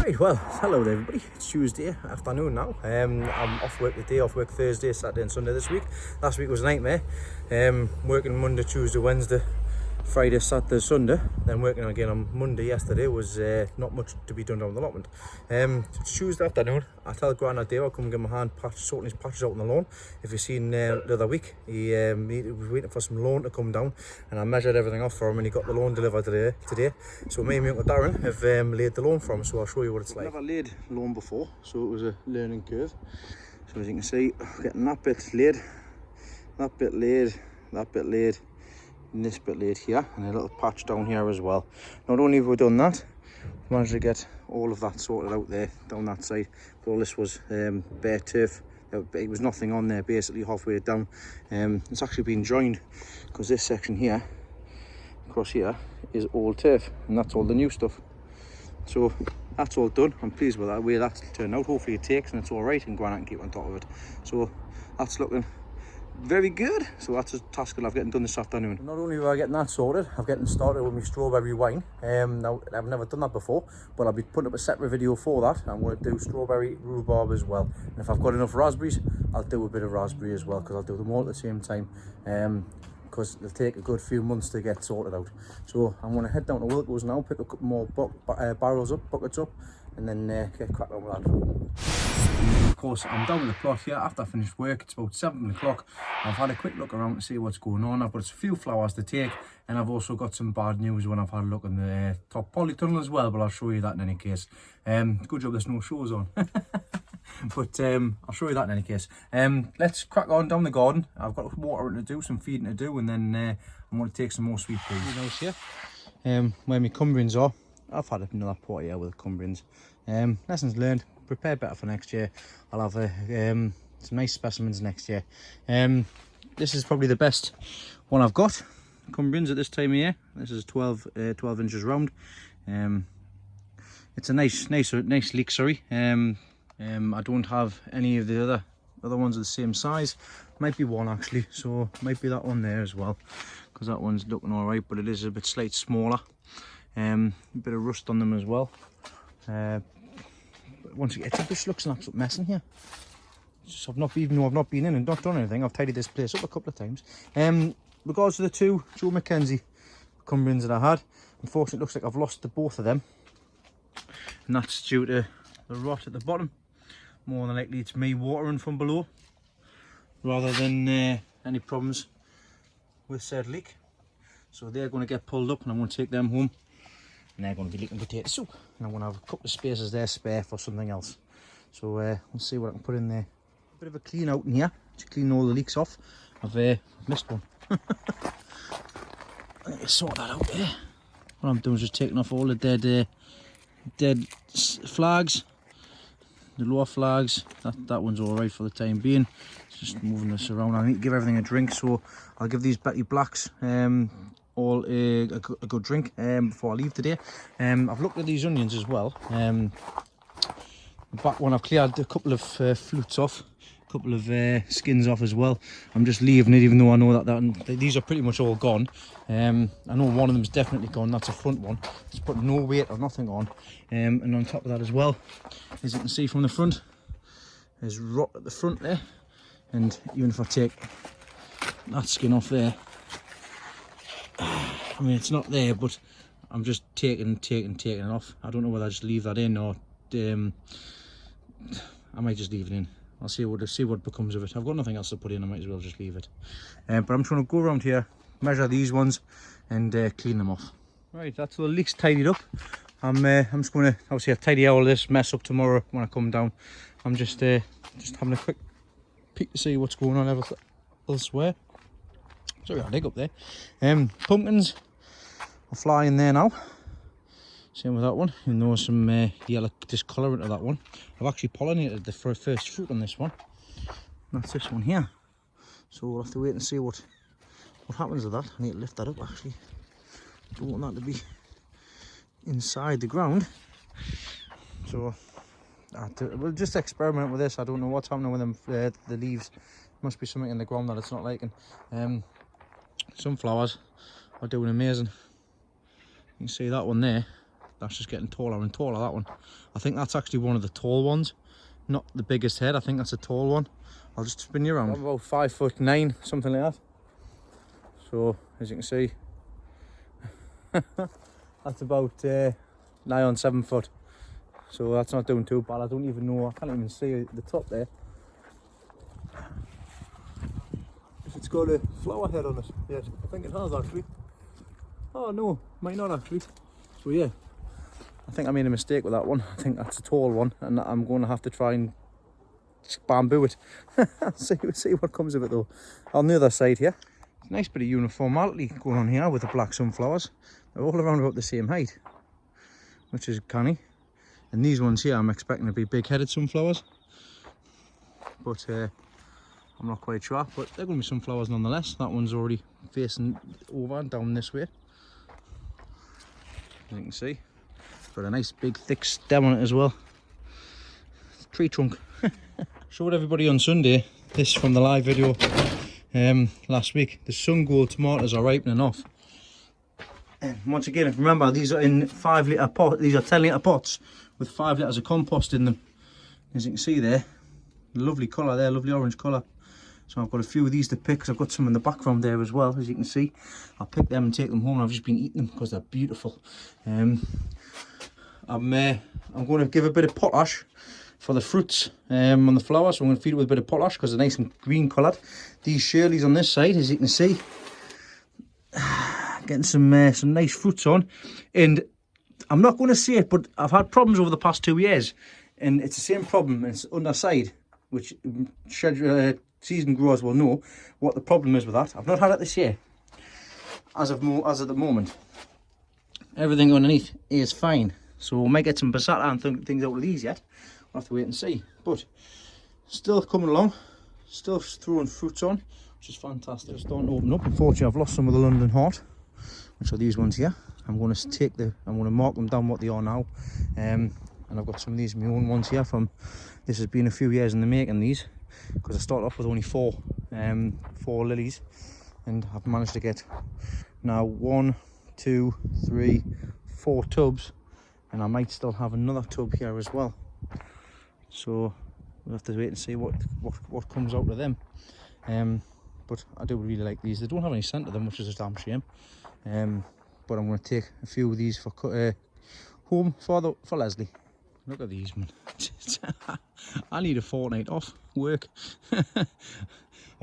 Right, well, hello there everybody. It's Tuesday afternoon now. I'm off work today, off work Thursday, Saturday and Sunday this week. Last week was a nightmare. Working Monday, Tuesday, Wednesday, Friday, Saturday, Sunday. Then working again on Monday yesterday was not much to be done down the allotment. It's Tuesday afternoon. I tell grandad Dave I'll come and give him a hand sorting his patches out on the lawn. If you've seen the other week, he was waiting for some lawn to come down and I measured everything off for him and he got the lawn delivered today. So me and my uncle Darren have laid the lawn for him, so I'll show you what it's like. I've never laid lawn before, so it was a learning curve. So as you can see, getting that bit laid, that bit laid, that bit laid, and this bit laid here, and a little patch down here as well. Not only have we done that, we managed to get all of that sorted out there down that side. But all this was bare turf. It was nothing on there basically halfway down. It's actually been joined because this section here across here is all turf, and that's all the new stuff. So that's all done. I'm pleased with that way that's turned out. Hopefully it takes and it's all right and grandad can keep on top of it. So that's looking very good. So that's a task that I've getting done this afternoon. Not only am I getting that sorted, I'm getting started with my strawberry wine. Now I've never done that before, but I'll be putting up a separate video for that. I'm going to do strawberry rhubarb as well, and if I've got enough raspberries I'll do a bit of raspberry as well, because I'll do them all at the same time, because they'll take a good few months to get sorted out. So I'm going to head down to Wilco's now, pick a couple more barrels up, buckets up, and then get cracking on with that. Of course, I'm down with the plot here after I finished work. It's about 7 o'clock. I've had a quick look around to see what's going on. I've got a few flowers to take, and I've also got some bad news when I've had a look in the top Polytunnel as well, but I'll show you that in any case. Good job there's no shows on. But I'll show you that in any case. Let's crack on down the garden. I've got watering to do, some feeding to do, and then I'm going to take some more sweet peas. Here, where my cumbrians are. I've had another pot here with the cumbrians. Lessons learned. Prepare better for next year. I'll have some nice specimens next year. This is probably the best one I've got. Cumbrians at this time of year. This is 12 inches round. It's a nice leek, sorry. I don't have any of the other ones of the same size. Might be one actually, so might be that one there as well, because that one's looking all right, but it is a bit slightly smaller. A bit of rust on them as well. Once again, it just looks an absolute mess in here. I've not been in and not done anything. I've tidied this place up a couple of times. Regards to the two Joe Mackenzie cumbrians that I had, unfortunately it looks like I've lost both of them, and that's due to the rot at the bottom. More than likely it's me watering from below rather than any problems with said leek. So they're going to get pulled up and I'm going to take them home, and they're going to be leaking potato soup, and I'm going to have a couple of spaces there spare for something else. So we'll see what I can put in there. A bit of a clean out in here to clean all the leeks off. I've missed one. I need to sort that out there. What I'm doing is just taking off all the dead flags, the lower flags. That one's all right for the time being. Just moving this around. I need to give everything a drink, so I'll give these Betty Blacks all a good drink before I leave today. I've looked at these onions as well. Back when I've cleared a couple of flutes off, a couple of skins off as well. I'm just leaving it, even though I know that these are pretty much all gone. I know one of them's definitely gone. That's a front one. It's put no weight or nothing on. And on top of that as well, as you can see from the front, there's rot at the front there. And even if I take that skin off there, I mean it's not there, but I'm just taking it off. I don't know whether I just leave that in or I might just leave it in. I'll see what becomes of it. I've got nothing else to put in, I might as well just leave it. But I'm trying to go around here, measure these ones, and clean them off. Right, that's all the leeks tidied up. I'm just going to obviously tidy all this mess up tomorrow when I come down. I'm just having a quick peek to see what's going on elsewhere. Sorry, I'll dig up there. Pumpkins are flying there now. Same with that one, even though some yellow discolour into that one. I've actually pollinated the first fruit on this one. And that's this one here. So we'll have to wait and see what happens with that. I need to lift that up actually. Don't want that to be inside the ground. So we'll just experiment with this. I don't know what's happening with them, the leaves. Must be something in the ground that it's not liking. Some flowers are doing amazing. You can see that one there. That's just getting taller and taller, that one. I think that's actually one of the tall ones, not the biggest head. I think that's a tall one. I'll just spin you around. I'm about 5'9", something like that. So as you can see, that's about nigh on 7 foot. So that's not doing too bad. I don't even know, I can't even see the top there. If it's got a flower head on it. Yes, I think it has actually. Oh no, might not actually. So yeah, I think I made a mistake with that one. I think that's a tall one, and I'm going to have to try and bamboo it. see what comes of it though. On the other side here, nice bit of uniformity going on here with the black sunflowers. They're all around about the same height, which is canny. And these ones here I'm expecting to be big-headed sunflowers, but I'm not quite sure. But they're going to be sunflowers nonetheless. That one's already facing over and down this way. As you can see, it's got a nice big thick stem on it as well. Tree trunk. Showed everybody on Sunday this from the live video last week. The sun gold tomatoes are ripening off. Once again, remember these are in 5 litre pots. These are 10 litre pots with 5 litres of compost in them. As you can see there, lovely colour there, lovely orange colour. So I've got a few of these to pick, because I've got some in the background there as well, as you can see. I'll pick them and take them home. I've just been eating them because they're beautiful. I'm going to give a bit of potash for the fruits on the flowers. So I'm going to feed it with a bit of potash because they're nice and green coloured. These Shirleys on this side, as you can see, getting some nice fruits on. And I'm not going to say it, but I've had problems over the past 2 years, and it's the same problem. It's underside, which seasoned growers will know what the problem is with that. I've not had it this year, as of the moment. Everything underneath is fine, so we might get some passata and things out of these yet. We'll have to wait and see, but still coming along, still throwing fruits on, which is fantastic. Just starting to open up. Unfortunately, I've lost some of the London Heart, which are these ones here. I'm going to mark them down what they are now, and I've got some of these my own ones here from. This has been a few years in the making, these, because I started off with only four lilies, and I've managed to get now 1, 2, 3, 4 tubs, and I might still have another tub here as well. So we'll have to wait and see what comes out of them. But I do really like these. They don't have any scent to them, which is a damn shame. But I'm going to take a few of these for home for Leslie. Look at these, man. I need a fortnight off work. I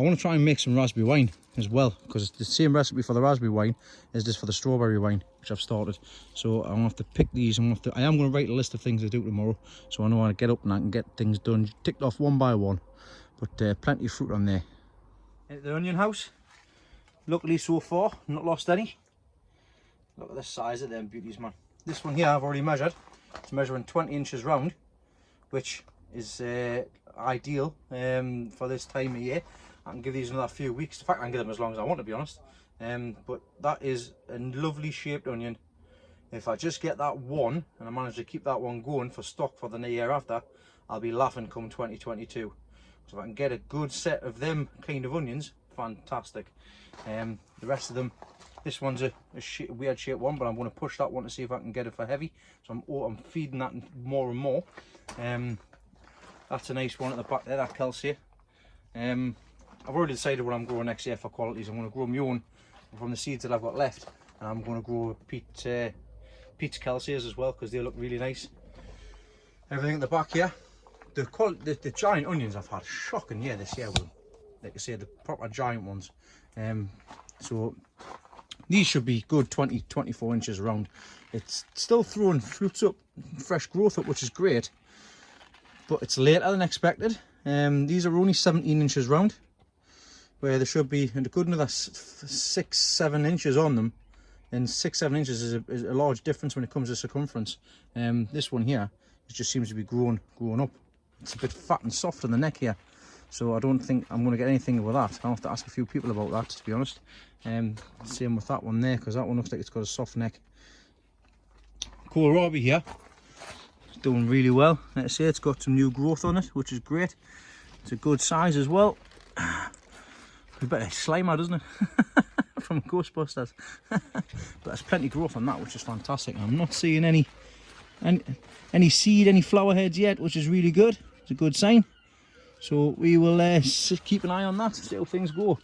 want to try and make some raspberry wine as well, because it's the same recipe for the raspberry wine as this for the strawberry wine, which I've started. So I'm going to have to pick these. I am going to write a list of things to do tomorrow, so I know how to get up and I can get things done, ticked off one by one. But plenty of fruit on there. At the onion house, luckily so far, not lost any. Look at the size of them beauties, man. This one here I've already measured. It's measuring 20 inches round, which is ideal for this time of year. I can give these another few weeks. In fact, I can give them as long as I want, to be honest. But that is a lovely shaped onion. If I just get that one, and I manage to keep that one going for stock for the year after, I'll be laughing come 2022. So if I can get a good set of them kind of onions, fantastic. The rest of them, this one's a weird shaped one, but I'm going to push that one to see if I can get it for heavy. So I'm feeding that more and more. That's a nice one at the back there, that Kelsey. I've already decided what I'm growing next year for qualities. I'm going to grow my own from the seeds that I've got left, and I'm going to grow Pete's Kelsias as well, because they look really nice. Everything at the back here. The giant onions I've had shocking this year with them. Like I say, the proper giant ones. So these should be good 20-24 inches around. It's still throwing fruits up, fresh growth up, which is great, but it's later than expected. These are only 17 inches round, where there should be a good another 6-7 inches on them, and 6-7 inches is a large difference when it comes to circumference. This one here, it just seems to be growing up. It's a bit fat and soft on the neck here, so I don't think I'm going to get anything with that. I'll have to ask a few people about that, to be honest. Same with that one there, because that one looks like it's got a soft neck. Kohlrabi here, it's doing really well. Like I say, it's got some new growth on it, which is great. It's a good size as well. A bit of Slimer, doesn't it? from Ghostbusters. But there's plenty of growth on that, which is fantastic. I'm not seeing any seed, any flower heads yet, which is really good. It's a good sign. So we will keep an eye on that, see how things go.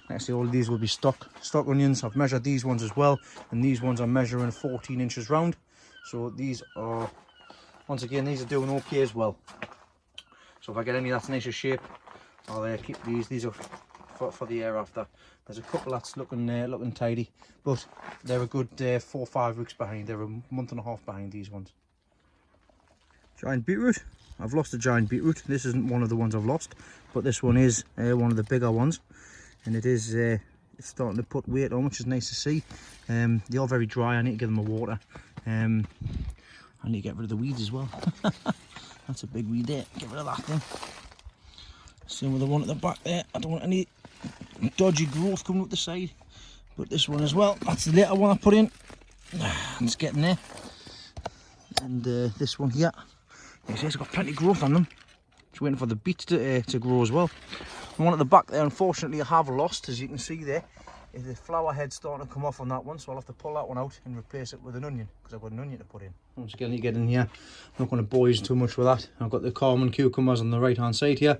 Actually, all of these will be stock onions. I've measured these ones as well, and these ones are measuring 14 inches round. So these are, once again, these are doing okay as well. So if I get any that's nicer shape, I'll keep these. These are for the year after. There's a couple that's looking tidy, but they're a good 4 or 5 weeks behind. They're a month and a half behind these ones. Giant beetroot. I've lost a giant beetroot. This isn't one of the ones I've lost, but this one is one of the bigger ones, and it is it's starting to put weight on, which is nice to see. They are very dry. I need to give them a water. I need to get rid of the weeds as well. That's a big weed there. Get rid of that then. Same with the one at the back there. I don't want any dodgy growth coming up the side. But this one as well. That's the later one I put in. It's getting there. And this one here. You see, it's got plenty of growth on them. Just waiting for the beets to grow as well. The one at the back there, unfortunately, I have lost, as you can see there. The flower head's starting to come off on that one, so I'll have to pull that one out and replace it with an onion, because I've got an onion to put in. Once again, you get in here, I'm not going to bore you too much with that. I've got the common cucumbers on the right hand side here,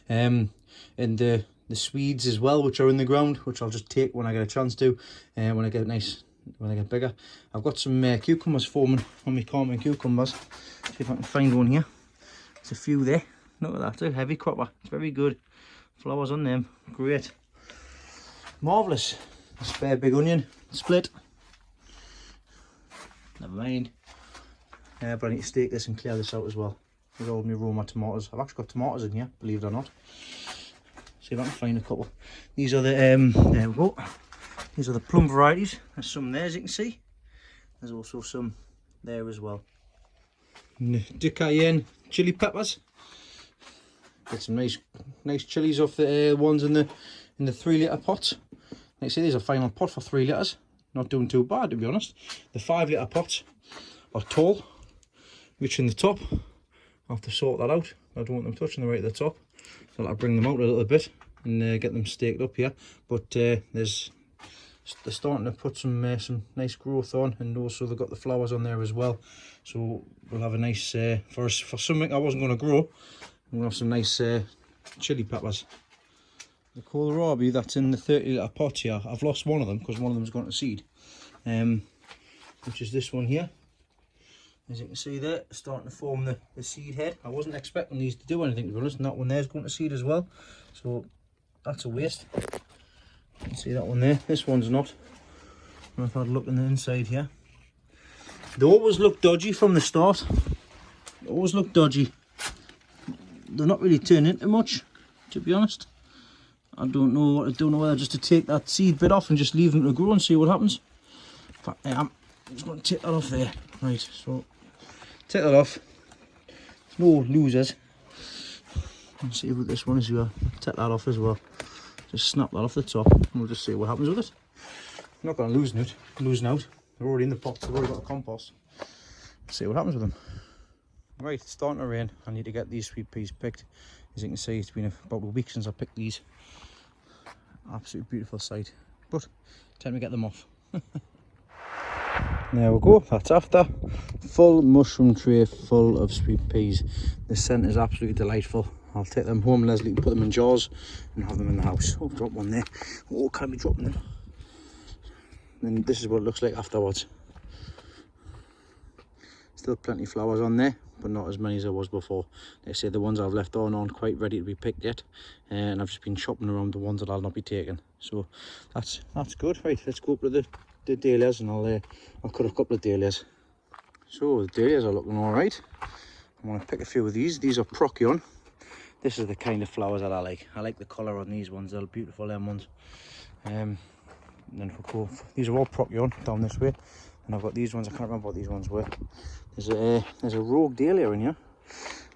and the Swedes as well, which are in the ground, which I'll just take when I get a chance to, when I get bigger. I've got some cucumbers forming on my common cucumbers. See if I can find one here. There's a few there. Look at that, it's a heavy cropper. It's very good. Flowers on them, great. Marvellous. A spare big onion, split. Never mind. But I need to stake this and clear this out as well. There's all my Roma tomatoes. I've actually got tomatoes in here, believe it or not. See if I can find a couple. These are the, there we go. These are the plum varieties. There's some there, as you can see. There's also some there as well. De Cayenne chili peppers. Get some nice chilies off the ones in the 3 litre pots. Like I say, there's a final pot for 3 litres. Not doing too bad, to be honest. The 5 litre pots are tall, reaching the top. I'll have to sort that out. I don't want them touching the right at the top, so I'll bring them out a little bit and get them staked up here. But they're starting to put some nice growth on, and also they've got the flowers on there as well. So we'll have a nice for something I wasn't going to grow. We'll have some nice chili peppers. The kohlrabi that's in the 30 litre pot here, I've lost one of them because one of them's gone to seed, which is this one here. As you can see there, starting to form the seed head. I wasn't expecting these to do anything, to be honest, and that one there's going to seed as well, so that's a waste. You can see that one there. This one's not. I've had a look in the inside here. They always look dodgy from the start. They always look dodgy. They're not really turning into much, to be honest. I don't know whether just to take that seed bit off and just leave them to grow and see what happens. In fact, I'm just going to take that off there. Right, so take that off. There's no losers. Let's see what this one is here. Take that off as well. Just snap that off the top and we'll just see what happens with it. I'm not going to losing out. They're already in the pot, they've already got the compost. Let's see what happens with them. Right, it's starting to rain. I need to get these sweet peas picked. As you can see, it's been about a week since I picked these. Absolutely beautiful sight. But time to get them off. There we go, that's after. Full mushroom tray full of sweet peas. The scent is absolutely delightful. I'll take them home, Leslie can put them in jars and have them in the house. Oh, drop one there. Oh, can I be dropping them? And this is what it looks like afterwards. Still plenty of flowers on there, but not as many as there was before. They say the ones I've left on aren't quite ready to be picked yet, and I've just been chopping around the ones that I'll not be taking. So that's good. Right, let's go up to the dahlias, and I'll cut a couple of dahlias. So the dahlias are looking all right. I'm going to pick a few of these. These are Procyon. This is the kind of flowers that I like. I like the colour on these ones. They're beautiful, them ones. And then if we go, these are all Procyon down this way. And I've got these ones. I can't remember what these ones were. There's a rogue dahlia in here.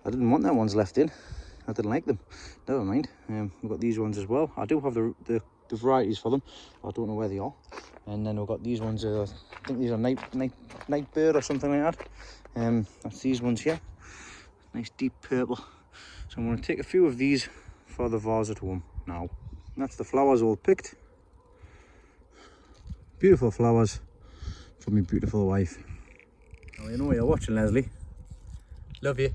I didn't want that ones left in. I didn't like them. Never mind. We've got these ones as well. I do have the varieties for them. I don't know where they are. And then we've got these ones. I think these are night bird or something like that. That's these ones here. Nice deep purple. So I'm going to take a few of these for the vase at home now. And that's the flowers all picked. Beautiful flowers from my beautiful wife. Oh, you know you're watching, Leslie. Love you.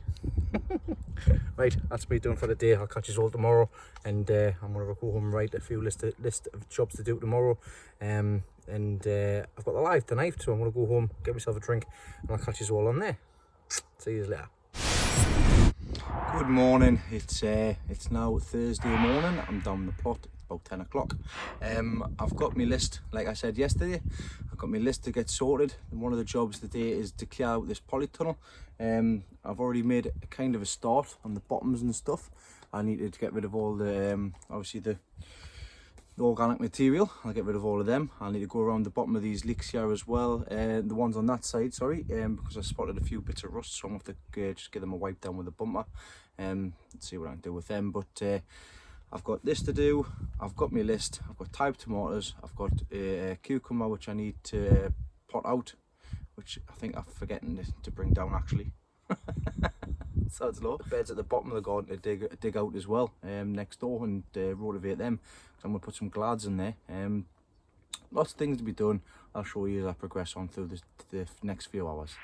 Right, that's me done for the day. I'll catch you all tomorrow, and I'm gonna go home and write a few list of jobs to do tomorrow. I've got the live tonight, so I'm gonna go home, get myself a drink, and I'll catch you all on there. See you later. Good morning. It's now Thursday morning. I'm down the plot. It's about 10 o'clock. I've got my list, like I said yesterday. I've got my list to get sorted. And one of the jobs today is to clear out this polytunnel. I've already made a kind of a start on the bottoms and stuff. I need to get rid of all the obviously the organic material. I'll get rid of all of them. I'll need to go around the bottom of these leaks here as well, the ones on that side, sorry, because I spotted a few bits of rust, so I'm going to have to just give them a wipe down with a bumper and see what I can do with them. But I've got this to do. I've got my list. I've got type tomatoes. I've got a cucumber which I need to pot out, which I think I'm forgetting to bring down actually. So it's low. The beds at the bottom of the garden to dig out as well, next door, and rotivate them. So I'm going to put some glads in there. Lots of things to be done. I'll show you as I progress on through the next few hours.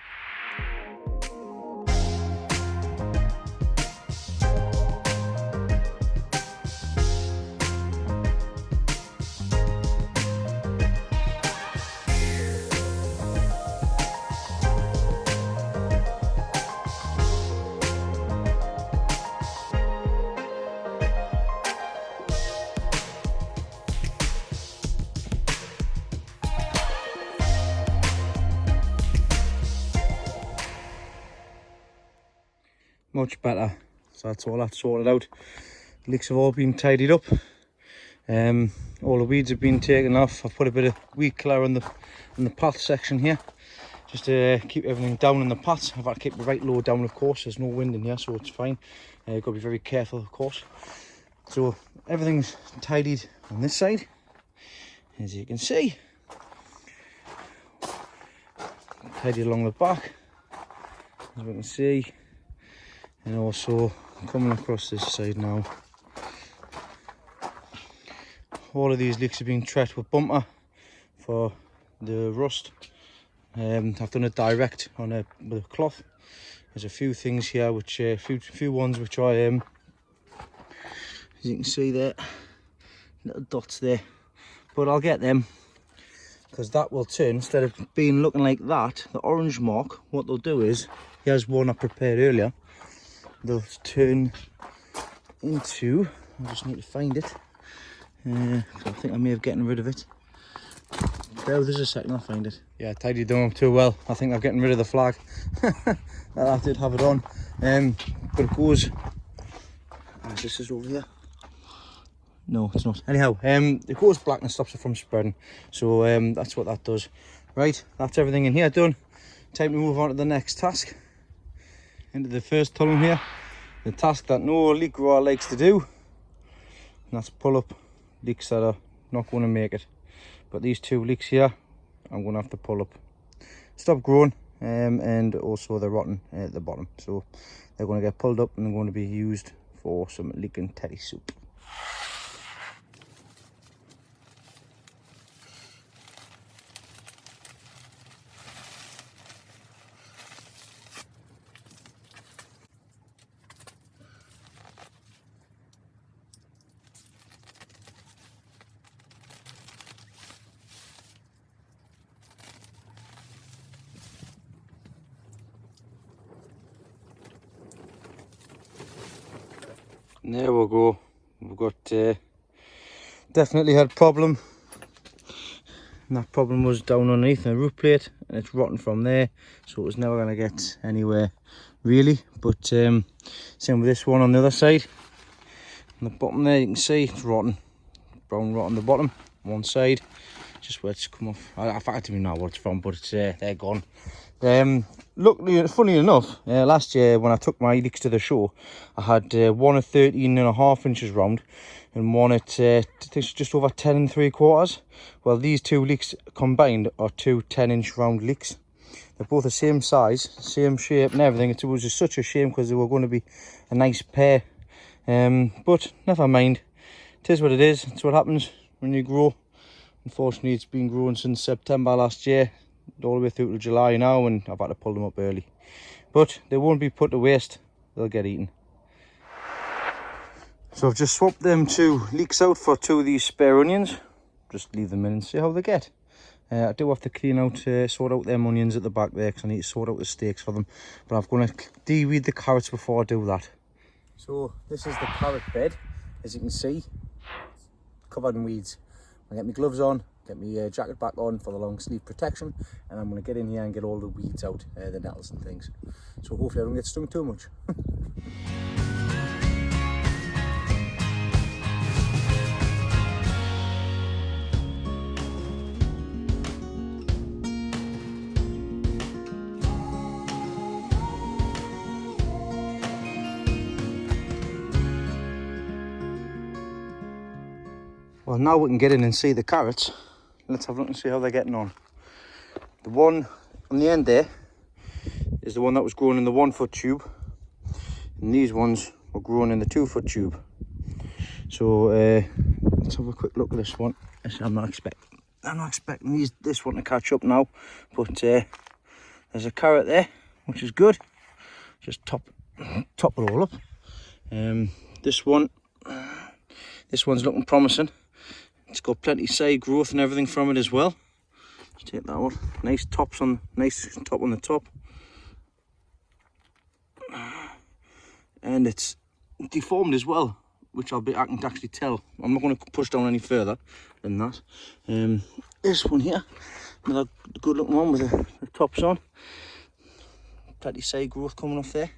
Much better. So that's all that sorted out. Leaks have all been tidied up. All the weeds have been taken off. I've put a bit of weed killer on the path section here, just to keep everything down in the path. I've had to keep the right low down, of course. There's no wind in here, so it's fine. You've got to be very careful, of course. So everything's tidied on this side, as you can see. Tidied along the back, as we can see. And also coming across this side now, all of these leaks have been treated with bumper for the rust. I've done it direct on with a cloth. There's a few things here which few ones which I as you can see there, little dots there, but I'll get them, because that will turn, instead of being looking like that, the orange mark, what they'll do is, here's one I prepared earlier. They'll turn into, I just need to find it, I think I may have gotten rid of it. Bear with us a second, I'll find it. Yeah, tidied them up too well. I think I'm getting rid of the flag. I did have it on, but it goes, this is over here. No, it's not. Anyhow, it goes black and stops it from spreading, so that's what that does. Right, that's everything in here done. Time to move on to the next task. Into the first tunnel here, the task that no leek grower likes to do, and that's pull up leeks that are not going to make it. But these two leeks here, I'm going to have to pull up, stop growing, and also they're rotten at the bottom, so they're going to get pulled up and they're going to be used for some leek and teddy soup. And there we go. We've got definitely had problem, and that problem was down underneath the root plate, and it's rotten from there, so it was never going to get anywhere really. But same with this one on the other side, on the bottom there, you can see it's rotten, brown rot on the bottom one side, just where it's come off. I don't even know what it's from, but it's they're gone. Luckily, funny enough, last year when I took my leeks to the show, I had one at 13.5 inches round and one at I think it's just over 10 3/4. Well, these two leeks combined are two 10-inch round leeks. They're both the same size, same shape and everything. It was just such a shame because they were going to be a nice pair, but never mind. It is what it is. It's what happens when you grow Unfortunately, it's been growing since September last year, all the way through to July now, and I've had to pull them up early. But they won't be put to waste, they'll get eaten. So I've just swapped them 2 leeks out for 2 of these spare onions. Just leave them in and see how they get. I do have to clean out, sort out them onions at the back there, because I need to sort out the stakes for them. But I'm going to de-weed the carrots before I do that. So this is the carrot bed, as you can see, covered in weeds. I get my gloves on, get my jacket back on for the long sleeve protection, and I'm going to get in here and get all the weeds out, the nettles and things. So hopefully I don't get stung too much. Well, now we can get in and see the carrots. Let's have a look and see how they're getting on. The one on the end there is the one that was growing in the 1-foot tube, and these ones were growing in the 2-foot tube. So let's have a quick look at this one. I'm not expecting this one to catch up now, but there's a carrot there, which is good. Just top it all up. This one's looking promising. It's got plenty of side growth and everything from it as well. Just take that one. Nice top on the top. And it's deformed as well, which I can actually tell. I'm not going to push down any further than that. This one here, another good looking one with the tops on. Plenty of side growth coming off there.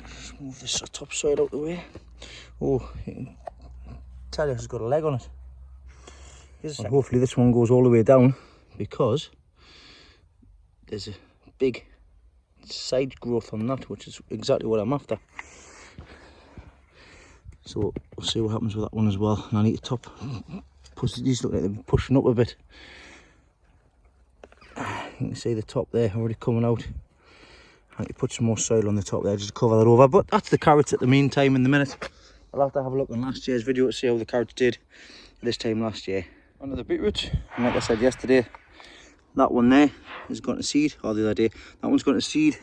Just move this top side out the way. Oh, you can tell you it's got a leg on it. And hopefully this one goes all the way down, because there's a big side growth on that, which is exactly what I'm after. So we'll see what happens with that one as well. And I need to push these, look like they're pushing up a bit. You can see the top there already coming out. I need to put some more soil on the top there just to cover that over. But that's the carrots at the meantime. In the minute, I'll have to have a look on last year's video to see how the carrots did this time last year. On to the beetroot, and like I said yesterday, that one there is going to seed, or the other day, that one's going to seed.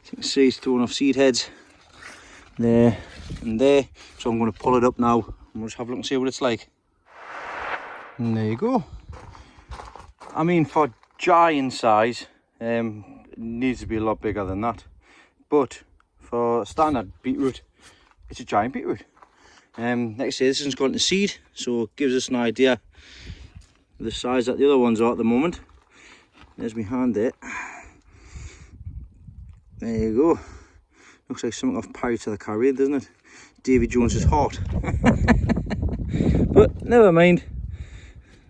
As you can see, it's throwing off seed heads there and there. So I'm going to pull it up now and we'll just have a look and see what it's like. And there you go. I mean, for giant size, it needs to be a lot bigger than that. But for standard beetroot, it's a giant beetroot. Like I say, this one's gone to seed, so it gives us an idea of the size that the other ones are at the moment. There's my hand there. There you go. Looks like something off Pirates of the Caribbean, doesn't it? Davy Jones's heart. But never mind.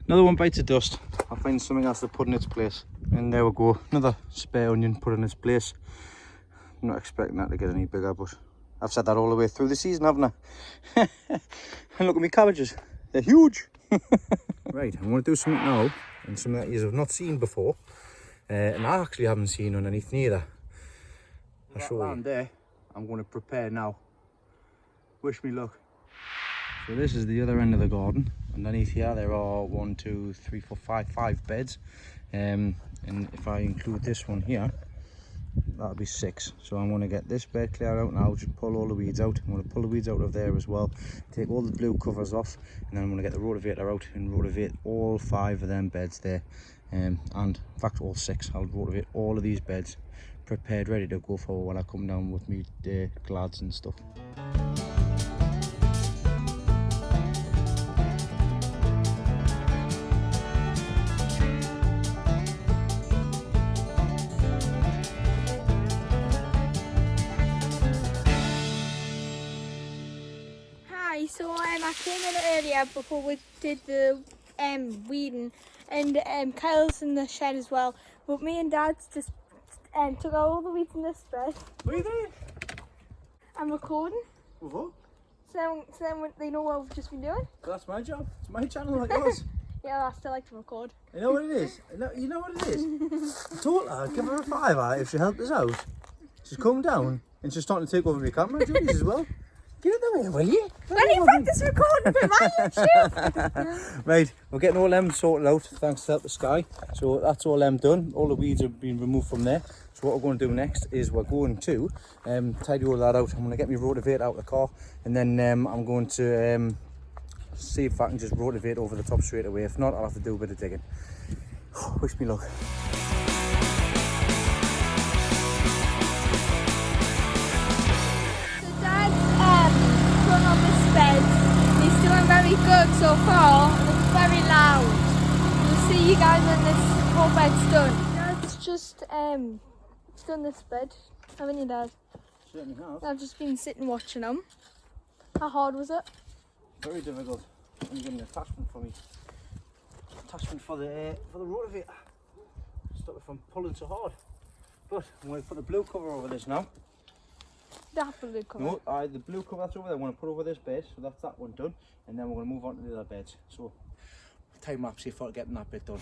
Another one bites the dust. I'll find something else to put in its place. And there we go. Another spare onion put in its place. I'm not expecting that to get any bigger, but I've said that all the way through the season, haven't I? And look at my cabbages. They're huge. Right, I'm going to do something now, and something that you have not seen before. And I actually haven't seen underneath neither. I'll show you. There, I'm going to prepare now. Wish me luck. So this is the other end of the garden. Underneath here there are 1, 2, 3, 4, 5 beds. And if I include this one here, that'll be 6. So I'm going to get this bed cleared out now, just pull all the weeds out. I'm going to pull the weeds out of there as well, take all the blue covers off, and then I'm going to get the rotavator out and rotivate all 5 of them beds there. And in fact all 6. I'll rotivate all of these beds prepared, ready to go for when I come down with me glads and stuff. So I came in earlier before we did the weeding, and Kyle's in the shed as well. But me and Dad's just took out all the weeds in this bed. What are you doing? I'm recording. What? So then they know what we've just been doing. Well, that's my job. It's my channel, like yours. Yeah, I still like to record. You know what it is? You know what it is? I told her I'd give her a $5 if she helped us out. She's come down and she's starting to take over my camera duties as well. Get out of the way, will you? When you practice recording for my YouTube. Right, we're getting all them sorted out thanks to Help the Sky. So that's all them done. All the weeds have been removed from there. So what we're going to do next is we're going to tidy all that out. I'm going to get my rotavator out of the car, and then I'm going to see if I can just rotivate over the top straight away. If not, I'll have to do a bit of digging. Wish me luck. He's doing very good so far, and it's very loud. We'll see you guys when this whole bed's done. Dad's just done this bed, haven't you, Dad? Certainly have. I've just been sitting watching him. How hard was it? Very difficult. I'm getting an attachment for me. Attachment for the rotavator. Stop it from pulling so hard. But I'm going to put the blue cover over this now. That blue cover? No, the blue cover that's over there, I'm going to put over this bed, so that's that one done, and then we're going to move on to the other beds. So, time lapse here for getting that bit done.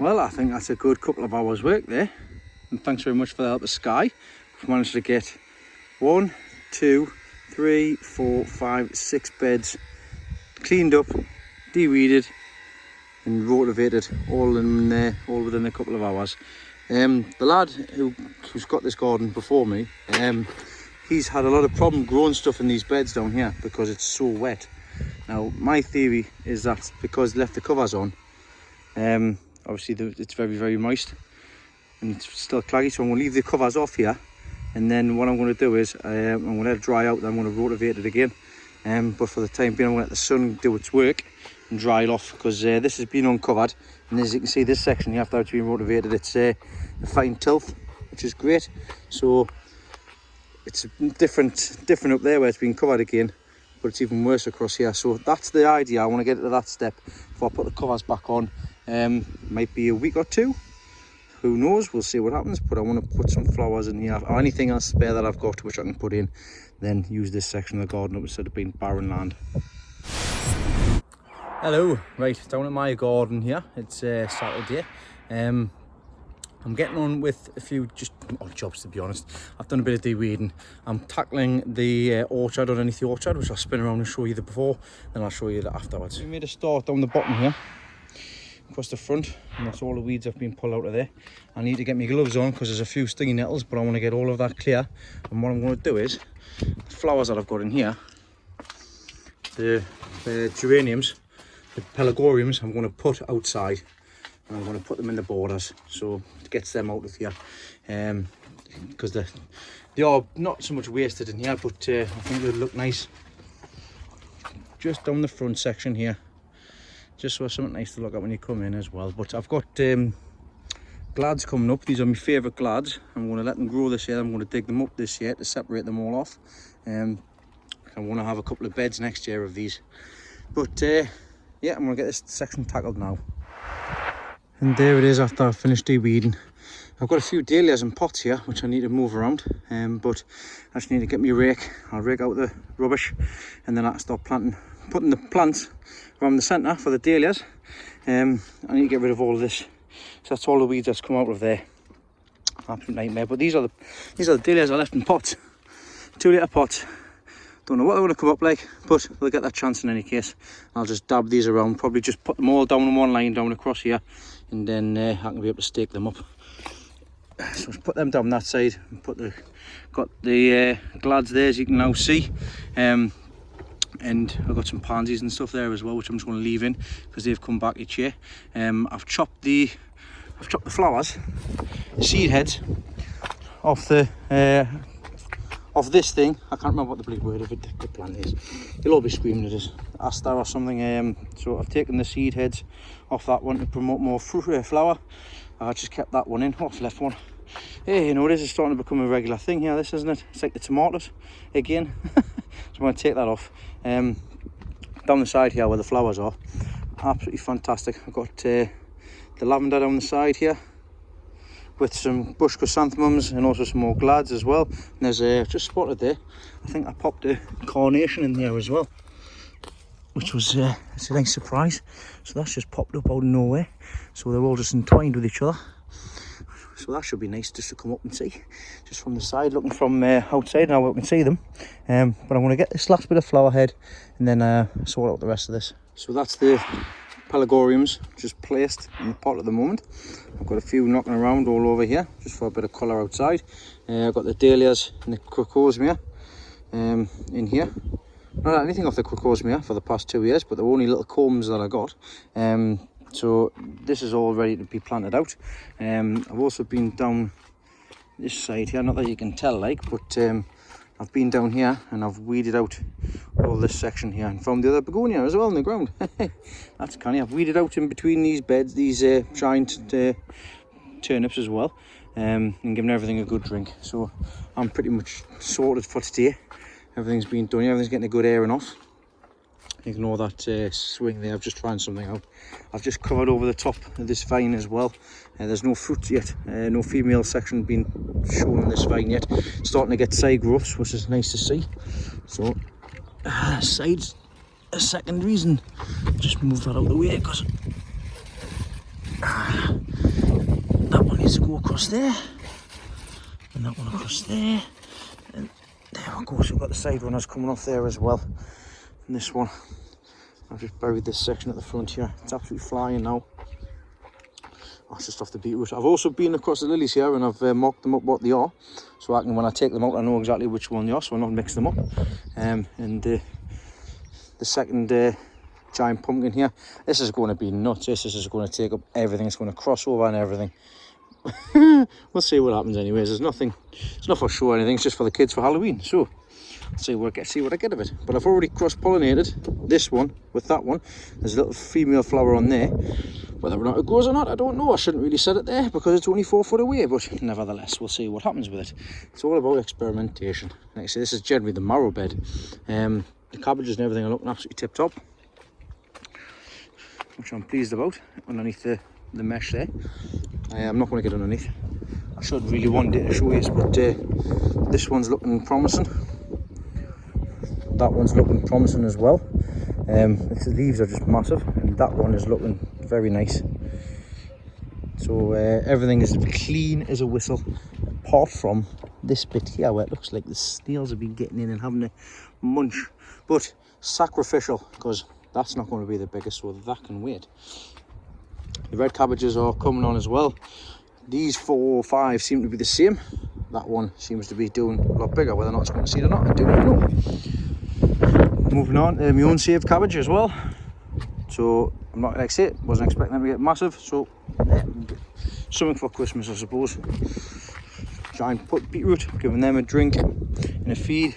Well, I think that's a good couple of hours work there, and thanks very much for the Help of Sky. We've managed to get 1, 2, 3, 4, 5, 6 beds cleaned up, de-weeded and rotavated all in there, all within a couple of hours. The lad who's got this garden before me, he's had a lot of problem growing stuff in these beds down here because it's so wet. Now my theory is that because they left the covers on, obviously it's very, very moist and it's still claggy, so I'm going to leave the covers off here, and then what I'm going to do is I'm going to let it dry out, then I'm going to rotivate it again, but for the time being I'm going to let the sun do its work and dry it off, because this has been uncovered, and as you can see this section here, after it's been rotivated, it's a fine tilth, which is great. So it's different up there where it's been covered again, but it's even worse across here. So that's the idea. I want to get to that step before I put the covers back on. Might be a week or two, who knows, we'll see what happens, but I want to put some flowers in here or anything else spare that I've got which I can put in, then use this section of the garden up instead of being barren land. Hello, right, down at my garden here, it's Saturday. I'm getting on with a few just odd jobs, to be honest. I've done a bit of de-weeding. I'm tackling the orchard underneath the orchard, which I'll spin around and show you the before, then I'll show you that afterwards. We made a start down the bottom here, across the front, and that's all the weeds have been pulled out of there. I need to get my gloves on because there's a few stinging nettles, but I want to get all of that clear. And what I'm going to do is, the flowers that I've got in here, the geraniums, the pelargoniums, I'm going to put outside, and I'm going to put them in the borders, so it gets them out of here, because they are not so much wasted in here, but I think they'll look nice just down the front section here, just so something nice to look at when you come in as well. But I've got glads coming up. These are my favourite glads. I'm going to let them grow this year. I'm going to dig them up this year to separate them all off. I want to have a couple of beds next year of these, but yeah, I'm going to get this section tackled now. And there it is after I've finished de-weeding. I've got a few dahlias in pots here which I need to move around, but I just need to get my rake. I'll rake out the rubbish, and then I can start putting the plants around the centre for the dahlias. I need to get rid of all of this, so that's all the weeds that's come out of there. absolute nightmare. But these are the dahlias I left in pots, 2 litre pots. Don't know what they're going to come up like, but they'll get that chance in any case. I'll just dab these around, probably just put them all down in one line down across here, and then I can be able to stake them up. So let's put them down that side and got the glads there, as you can now see. And I've got some pansies and stuff there as well, which I'm just going to leave in because they've come back each year. I've chopped the flowers, the seed heads off this thing. I can't remember what the bleed word of it, the plant is. They'll all be screaming at us, aster or something. So I've taken the seed heads off that one to promote more flower. I just kept that one in. Oh, I've left one. Hey, you know, this is starting to become a regular thing here, this, isn't it? It's like the tomatoes again. So I'm going to take that off. Down the side here where the flowers are, absolutely fantastic. I've got the lavender down the side here with some bush chrysanthemums and also some more glads as well. And there's just spotted there, I think I popped a carnation in there as well, which was it's a nice surprise. So that's just popped up out of nowhere, so they're all just entwined with each other. So that should be nice just to come up and see, just from the side, looking from outside. Now we can see them, but I'm going to get this last bit of flower head and then sort out the rest of this. So that's the pelargoniums just placed in the pot at the moment. I've got a few knocking around all over here just for a bit of colour outside. I've got the dahlias and the crocosmia in here. Not had anything off the crocosmia for the past 2 years, but they're only little combs that I got. So this is all ready to be planted out. I've also been down this side here, not that you can tell like, but I've been down here and I've weeded out all this section here and found the other begonia as well in the ground. That's canny. I've weeded out in between these beds, these giant turnips as well, and given everything a good drink. So I'm pretty much sorted for today. Everything's been done, everything's getting a good airing off. Ignore that swing there, I've just tried something out. I've just covered over the top of this vine as well. There's no fruit yet, no female section being shown on this vine yet. It's starting to get side growths, which is nice to see. So, side's a second reason. Just move that out of the way because that one needs to go across there, and that one across there, and there we go. So we've got the side runners coming off there as well. And this one, I've just buried this section at the front here. It's absolutely flying now. That's just off the beetroot. I've also been across the lilies here and I've marked them up what they are, so I can, when I take them out, I know exactly which one they are, so I'll not mix them up. And the second giant pumpkin here, this is going to be nuts. This is going to take up everything. It's going to cross over and everything. We'll see what happens anyways. It's not for show or anything, it's just for the kids for Halloween. So see what I get of it. But I've already cross-pollinated this one with that one. There's a little female flower on there. Whether or not it grows or not, I don't know. I shouldn't really set it there because it's only 4 foot away, but nevertheless, we'll see what happens with it. It's all about experimentation. Like I say, this is generally the marrow bed. The cabbages and everything are looking absolutely tip-top, which I'm pleased about, underneath the mesh there. I'm not going to get underneath. I should really one day to show you, but this one's looking promising. That one's looking promising as well. The leaves are just massive, and that one is looking very nice. So everything is clean as a whistle, apart from this bit here where it looks like the snails have been getting in and having a munch. But sacrificial, because that's not going to be the biggest, so that can wait. The red cabbages are coming on as well. These 4 or 5 seem to be the same. That one seems to be doing a lot bigger. Whether or not it's going to seed or not, I do not know. Moving on to my own saved cabbage as well. So I'm not, like I say, wasn't expecting them to get massive. So yeah, something for Christmas, I suppose. Giant beetroot, giving them a drink and a feed.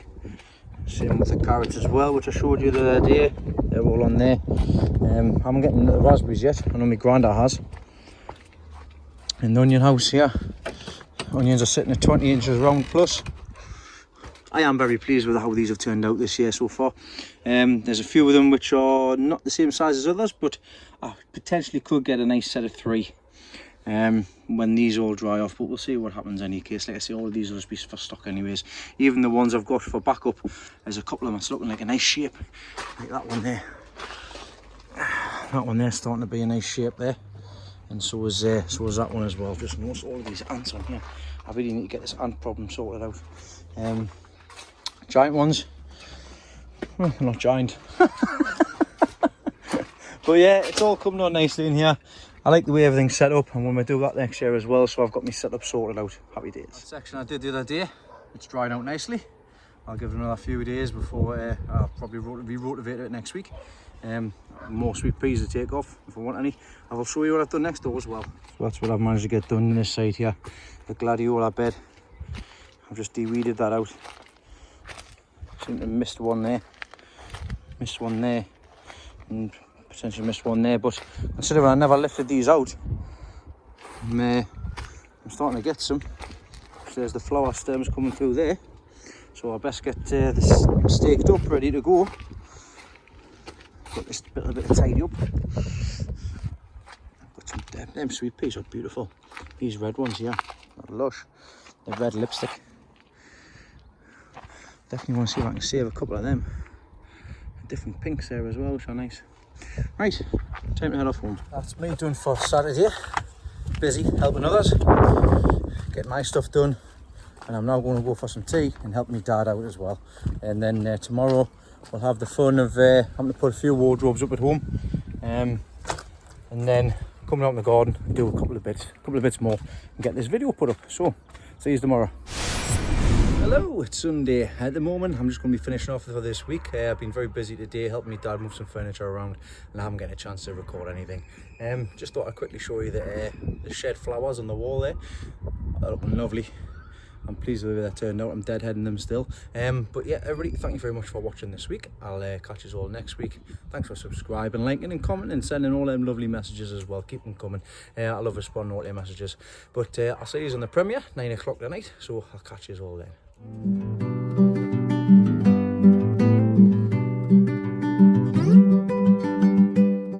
Same with the carrots as well, which I showed you the other day. They're all on there. I haven't gotten the raspberries yet. I know my grandad has. In the onion house here, onions are sitting at 20 inches round plus. I am very pleased with how these have turned out this year so far. There's a few of them which are not the same size as others, but I potentially could get a nice set of 3 when these all dry off, but we'll see what happens in any case. Like I say, all of these will just be for stock anyways. Even the ones I've got for backup, there's a couple of them that's looking like a nice shape, like that one there. That one there's starting to be a nice shape there, and so is that one as well. Just notice all of these ants on here. I really need to get this ant problem sorted out. Giant ones, well, they're not giant. But yeah, it's all coming on nicely in here. I like the way everything's set up, and when we do that next year as well, so I've got my setup sorted out. Happy days. That section I did the other day, it's dried out nicely. I'll give it another few days before I'll probably re-rotivate it next week. More sweet peas to take off if I want any. I will show you what I've done next door as well. So that's what I've managed to get done on this side here. The gladiola bed. I've just de-weeded that out. Seem to have missed one there, and potentially missed one there, but considering I never lifted these out, I'm starting to get some. So there's the flower stems coming through there, so I best get this staked up, ready to go. Got this bit of tidy up. Got some them sweet peas are beautiful. These red ones here are lush. The red lipstick. Definitely want to see if I can save a couple of them. Different pinks there as well, which are nice. Right, time to head off home. That's me done for Saturday. Busy helping others, get my stuff done, and I'm now going to go for some tea and help my dad out as well. And then tomorrow we'll have the fun of having to put a few wardrobes up at home, and then coming out in the garden and do a couple of bits more and get this video put up. So see you tomorrow. Hello, it's Sunday. At the moment, I'm just going to be finishing off for this week. I've been very busy today helping my dad move some furniture around, and I haven't got a chance to record anything. Just thought I'd quickly show you the shed flowers on the wall there. They're looking lovely. I'm pleased with the way that turned out. I'm deadheading them still. But yeah, everybody, thank you very much for watching this week. I'll catch you all next week. Thanks for subscribing, liking and commenting and sending all them lovely messages as well. Keep them coming. I love responding to all your messages. But I'll see you on the premiere, 9 o'clock tonight. So I'll catch you all then.